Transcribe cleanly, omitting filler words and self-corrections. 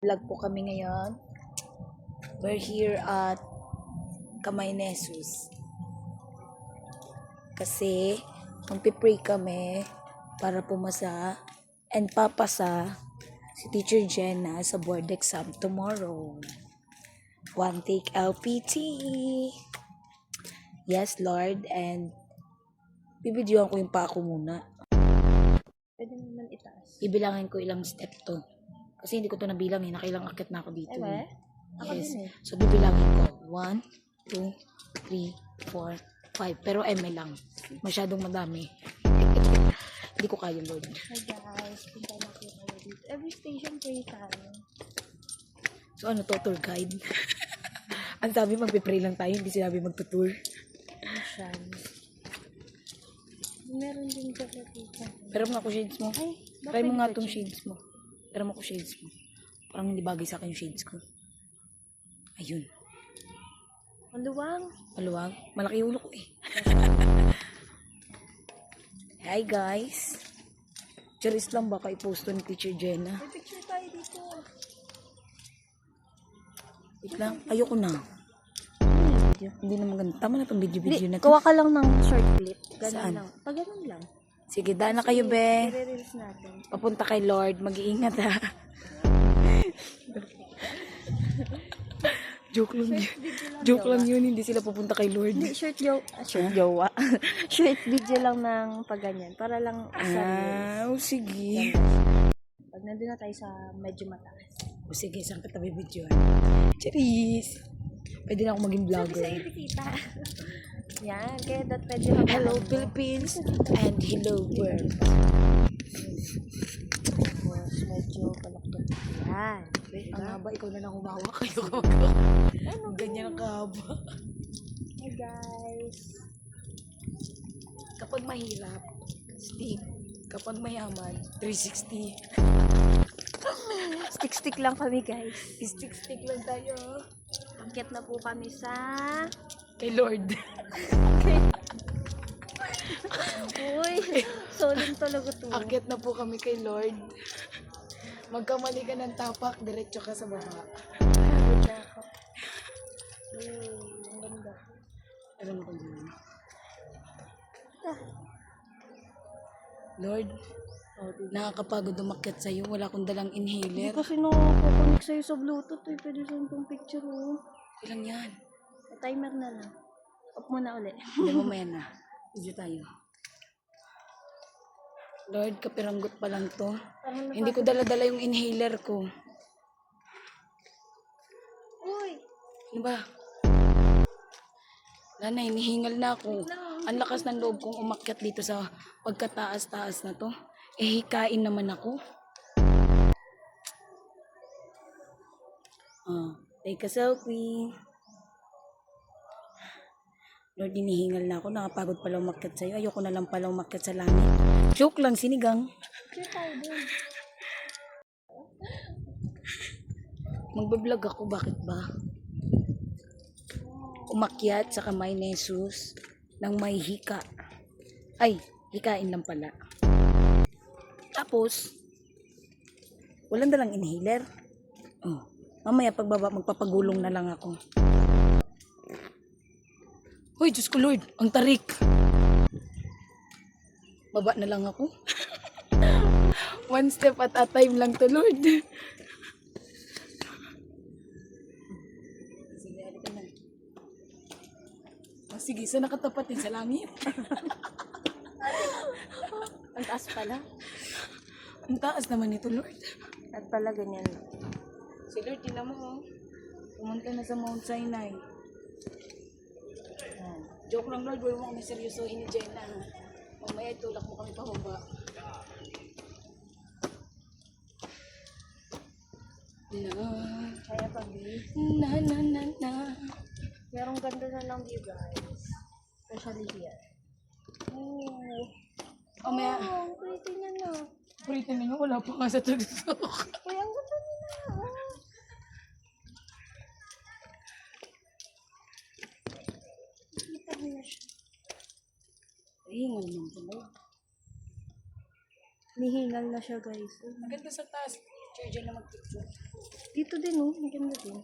Vlog po kami ngayon. We're here at Kamay Nesus. Kasi magpipray kami para pumasa and papasa si Teacher Jenna sa board exam tomorrow. One take LPT. Yes, Lord. And bibidyoan ko yung pako muna. Pwede naman itaas. Ibilangin ko ilang step to. Kasi hindi ko to nabilang eh. Nakailang akit na ako dito. Ay, ako Yes. din eh. So, bibilangin ko. 1, 2, 3, 4, 5. Pero ML lang. Masyadong madami. Hindi ko kaya, Lord. Hi guys, punta na po tayo dito. Every station pray tayo. So, ano to? Tour guide? Ang sabi, magpipray lang tayo. Hindi sinabi magtutour. Mission. Meron din chocolate dito. Pero mo nga ko shades mo. Ay, Try mo pwede nga ba tong dyan? shades mo. Pero mo ko shades mo. Parang hindi bagay sa akin yung shades ko. Ayun. Maluwang. Maluwag. Malaki yung ulo ko eh. Hi guys. Charis lang baka i-post to ni Teacher Jenna. May picture tayo dito. Wait lang. Ayoko na. Hindi na maganda. Tama na itong video-video na to. Kuha ka lang ng short clip. Ganun Saan? lang. Pag ganun lang. Sige, daan na kayo, be. I-reels natin. Papunta kay Lord. Mag-iingat, ha. Joke lang yun. Joke lang yun. Hindi sila pupunta kay Lord. Hindi, short jowa. Short video lang ng pag ganyan. Para lang sa Sige. pag nandun na tayo sa medyo mataas. O sige, saan kita bibidyo? Charis! Pwede na ako maging Sabi sa vlogger. kita. Yan, kaya that pwede mag- Hello, Philippines! And hello, world. Tapos, medyo palaktot. Yan. Ang haba, ikaw na lang humawak kayo. Ganyan ang kahaba. Hey guys. Kapag mahirap, stick. Kapag mayaman, 360. Stick lang kami guys. Stick lang tayo. Akit na po kami sa... Kay Lord. Uy, solid talaga to. Akit na po kami kay Lord. Magkamali ka ng tapak, diretso ka sa baba. Ang ganda. Alam mo kung yun. Lord, nakakapagod umakyat sa'yo. Wala akong dalang Hindi inhaler. kasi nakakunik sa'yo sa Bluetooth eh. Pwede sa'yo itong picture oh. Ilang yan? Timer na lang. Off mo na ulit. Hindi mo na. Video tayo. Lord, kapiranggot pa lang to. Hindi ko dala-dala yung inhaler ko. Uy! Ano ba? Wala na, hinihingal na ako. Ang lakas ng loob kong umakyat dito sa pagkataas-taas na to. Eh, hikain naman ako. Take a selfie. Lord, hinihingal na ako. Nakapagod pala umakyat sa'yo. Ayoko na lang pala umakyat sa langit. Joke lang, sinigang. Picture tayo dun. Magbablog ako, bakit ba? Umakyat sa Kamay Nesus ng may hika. Ay, hikain lang pala. Tapos, walang dalang inhaler. Oh, mamaya pagbaba, magpapagulong na lang ako. Hoy, Diyos ko Lord, ang tarik. Baba na lang ako. One step at a time lang to, Lord. Sige, halika na. Oh, sige, saan nakatapat din sa langit? Ang taas pala. Ang taas naman ito, Lord. At pala ganyan. Si Lord, tinan mo, oh. Pumunta na sa Mount Sinai. Joke lang, Lord. Huwag mo kami seryosohin ni Jenna. Mamaya itulak mo kami pababa. Kaya pag-view. Na. Merong ganda na lang view guys. Especially here. Oh, Mamaya, ang pretty na na. puritin ninyo, wala pa nga sa tugsok. Uy, ang ganda na. Oh. Kita mo na siya. Hingal naman ito, Lord. Nihingal na siya guys. Maganda sa taas. Teacher Jenna mag-picture. Dito din oh, maganda din.